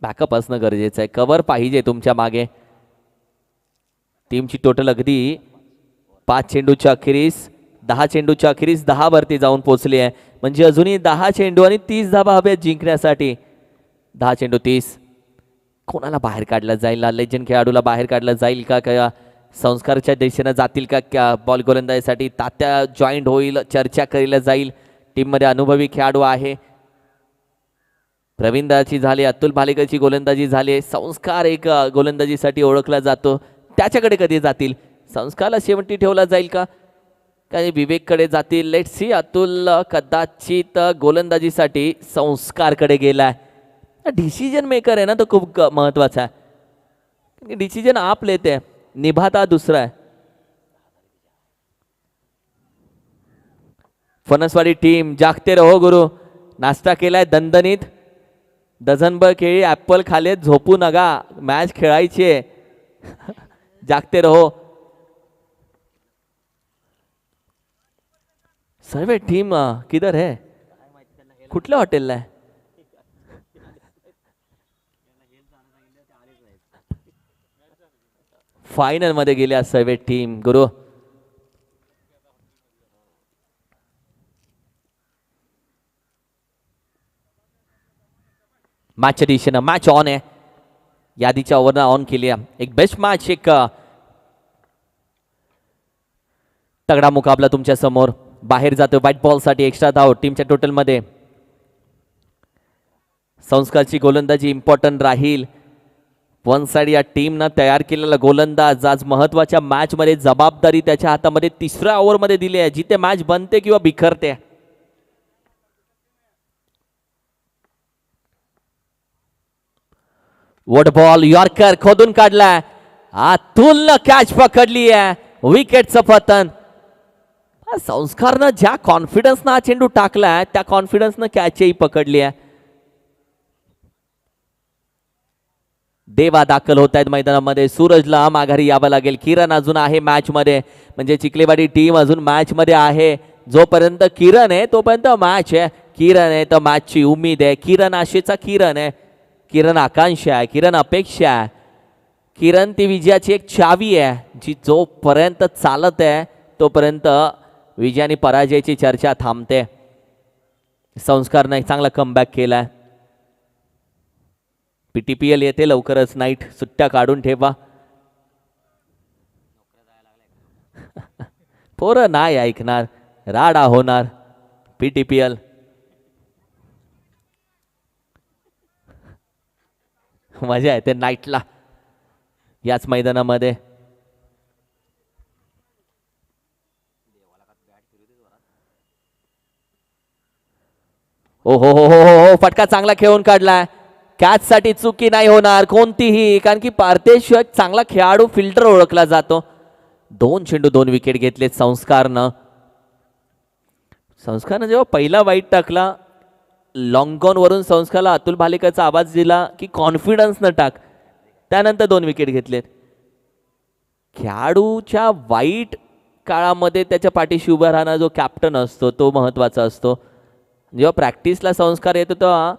Backup असणं गरजेचं आहे. कव्हर पाहिजे तुमच्या मागे. टीमची टोटल अगदी 5 चेंडूच्या अखेरीस 10 चेंडूच्या अखेरीस 10 वरती जाऊन पोहोचली आहे. म्हणजे अजूनही 10 चेंडू आणि 30 धावा हव्यात जिंकण्यासाठी. 10 चेंडू 30. कोणाला बाहेर काढलं जाईल? लेजंड खेळाडूला बाहेर काढलं जाईल का संस्कारच्या दिशेनं जातील का बॉल गोलंदाजीसाठी? तात्या जॉईंट होईल, चर्चा केली जाईल. टीममध्ये अनुभवी खेळाडू आहे. प्रवीणदाची झाली, अतुल भालेकरची गोलंदाजी झाली. संस्कार एक गोलंदाजीसाठी ओळखला जातो, त्याच्याकडे कधी जातील? संस्कारला शेवटी ठेवला जाईल का काही विवेककडे जातील? Let's see. अतुल कदाचित गोलंदाजीसाठी संस्कारकडे गेलाय. डिसिजन मेकर आहे ना तो, खूप महत्वाचा आहे. डिसिजन आप लेते, निभाता दुसरा आहे. फणसवाडी टीम जागते रहो गुरु. नाश्ता केलाय दणदणीत. डझनभर केळी ॲपल खालेत, झोपू नका, मॅच खेळायची आहे. जागते रहो. सर्व टीम किधर है? कुठल्या हॉटेलला आहे? फायनल मध्ये गेल्या सर्व टीम गुरु. मॅचच्या दिशेनं मॅच ऑन आहे. यादीच्या ओव्हरनं ऑन केली आहे. एक बेस्ट मॅच, एक तगडा मुकाबला तुमच्या समोर. बाहेर जातो व्हाईट बॉल साठी एक्स्ट्रा धाव टीमच्या टोटल मध्ये. संस्कारची गोलंदाजी इम्पॉर्टंट राहील. वन साइड या टीमनं तयार केलेला गोलंदाज आज महत्वाच्या मॅच मध्ये जबाबदारी त्याच्या हातामध्ये तिसऱ्या ओव्हर मध्ये दिली आहे, जिथे मॅच बनते किंवा बिखरते. वॉट बॉल, यॉर्कर खोदून काढलाय. अतुलनं कॅच पकडली आहे. विकेटचं पतन. संस्कारनं ज्या कॉन्फिडन्सनं हा चेंडू टाकलाय त्या कॉन्फिडन्सनं कॅचही पकडली आहे. देवा दाखल होत आहेत मैदानामध्ये. सूरजला माघारी यावं लागेल. किरण अजून आहे मॅच मध्ये, म्हणजे चिखलेवाडी टीम अजून मॅच मध्ये आहे. जोपर्यंत किरण आहे तोपर्यंत मॅच आहे. किरण आहे तर मॅचची उम्मीद आहे. किरण आशेचा किरण आहे. किरण आकांक्षा आहे. किरण अपेक्षा आहे. किरण ती विजयाची एक चावी आहे, जी जोपर्यंत चालत आहे तोपर्यंत विजय आणि पराजयाची चर्चा थांबते. संस्कारनं एक चांगला कमबॅक केलाय. PTPL येते लवकरच. नाईट सुट्ट्या काढून ठेवा. पोरं नाही ऐकणार, राडा होणार. PTPL मजा येते नाईटला याच मैदानामध्ये. ओ हो हो हो हो, फटका चांगला खेळून काढलाय. कॅच साठी चुकी नाही होणार कोणतीही, कारण की पार्थेश एक चांगला खेळाडू फिल्टर ओळखला जातो. 2 चेंडू 2 विकेट घेतलेत संस्कारनं. संस्कारनं जेव्हा पहिला वाईट टाकला लॉंग ऑन वरून संस्कारला अतुल भालेकरचा आवाज दिला की कॉन्फिडन्स न टाक. त्यानंतर 2 विकेट घेतलेत. खेळाडूच्या वाईट काळामध्ये त्याच्या पाठीशी उभा राहणारा जो कॅप्टन असतो तो महत्वाचा असतो. जेव्हा प्रॅक्टिसला संस्कार येतो तेव्हा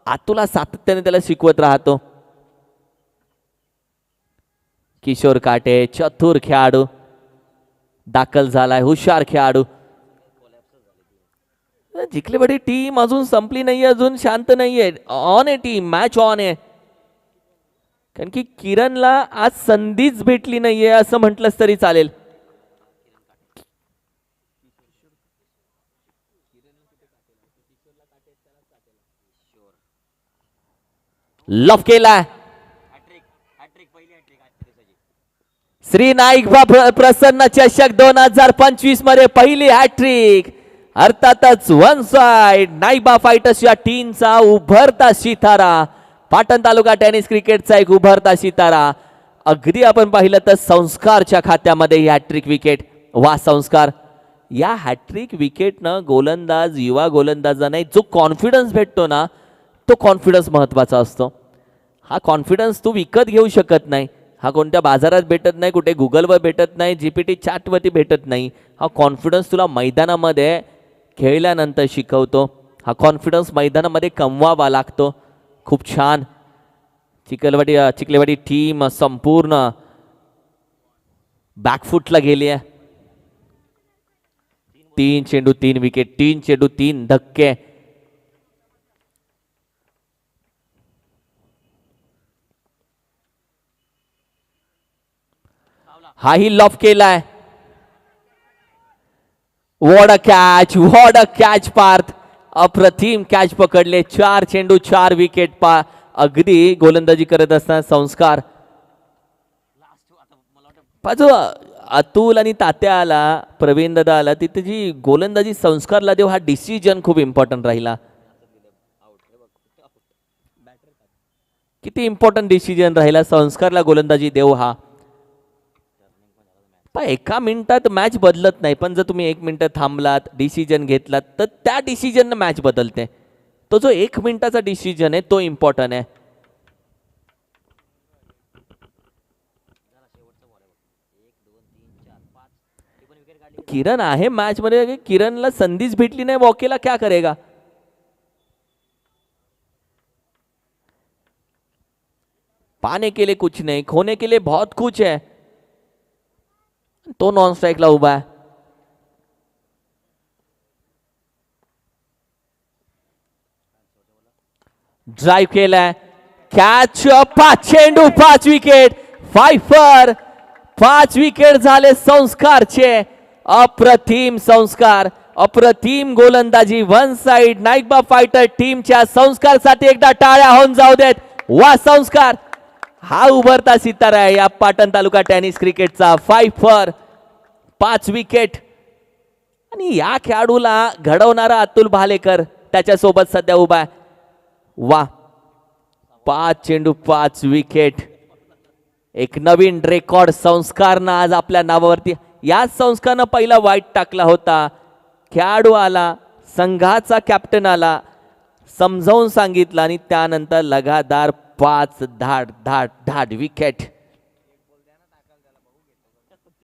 आतुला सातत्याने त्याला शिकवत राहतो. किशोर काटे चतुर खेळाडू दाखल झालाय, हुशार खेळाडू. जिंकलेवाडी टीम अजून संपली नाहीये, अजून शांत नाहीये. ऑन आहे टीम, मॅच ऑन आहे. कारण की किरणला आज संधीच भेटली नाहीये असं म्हटलंच तरी चालेल. लफ केलाय. श्री नाईक प्रसन्न चषक 2025 मध्ये पहिली हॅट्रिक. अर्थातच वन साइड नाईबा फायटर्स या टीमचा उभरता सितारा. पाटण तालुका टेनिस क्रिकेटचा एक उभरता सितारा. अगदी आपण पाहिलं तर संस्कारच्या खात्यामध्ये ही हॅट्रिक विकेट. वा संस्कार. या हॅट्रिक विकेटनं गोलंदाज युवा गोलंदाजांना जो कॉन्फिडन्स भेटतो ना, तो कॉन्फिडन्स महत्वाचा असतो. हा कॉन्फिडन्स तू विकत घेऊ शकत नाही. हा कोणत्या बाजारात भेटत नाही, कुठे गुगलवर भेटत नाही, GPT चॅटवरती भेटत नाही. हा कॉन्फिडन्स तुला मैदानामध्ये खेळल्यानंतर शिकवतो. हा कॉन्फिडन्स मैदानामध्ये कमवावा लागतो. खूप छान. चिखलेवाडी टीम संपूर्ण बॅकफुटला गेली आहे. 3 चेंडू 3 विकेट, 3 चेंडू 3 धक्के. हाही लॉफ केलाय. What a catch Parth. अप्रतिम कॅच पकडले. 4 चेंडू 4 विकेट. अगदी गोलंदाजी करत असताना संस्कार पाजू अतुल आणि तात्या आला, प्रवीण दादा आला, तिथे जी गोलंदाजी संस्कारला देव हा डिसिजन खूप इम्पॉर्टंट राहिला. किती इम्पॉर्टंट डिसिजन राहिला संस्कारला गोलंदाजी देव हा. एका मिनिटात मॅच बदलत नाही, पण जर तुम्ही 1 मिनिट थांबलात, डिसिजन घेतलात, तर त्या डिसिजन मॅच बदलते. तो जो 1 मिनिटाचा डिसिजन आहे तो इम्पॉर्टंट आहे. किरण आहे मॅच मध्ये, किरणला संधीच भेटली नाही वॉकेला, क्या करेगा. पाने के लिए कुछ नहीं, खोने के लिए बहुत कुछ है. तो नॉन स्ट्राइकला उभा आहे. ड्राइव्ह केलाय, कॅच. 5 चेंडू 5 विकेट. 5 विकेट झाले संस्कारचे. अप्रतिम संस्कार, अप्रतिम गोलंदाजी. 1 साइड नाईकबा फायटर टीमच्या संस्कारसाठी एकदा टाळ्या होऊन जाऊ देत. वा संस्कार, हा उभरता सितारा आहे या पाटण तालुका टेनिस क्रिकेटचा. 5 विकेट. आणि या खेळाडूला घडवणारा अतुल भालेकर त्याच्यासोबत सध्या उभा आहे. वा 5 चेंडू 5 विकेट. एक नवीन रेकॉर्ड संस्कारनं आज आपल्या नावावरती. याच संस्कारनं पहिला वाईट टाकला होता. खेळाडू आला, संघाचा कॅप्टन आला, समजावून सांगितलं आणि त्यानंतर लगातार 5 धाड विकेट.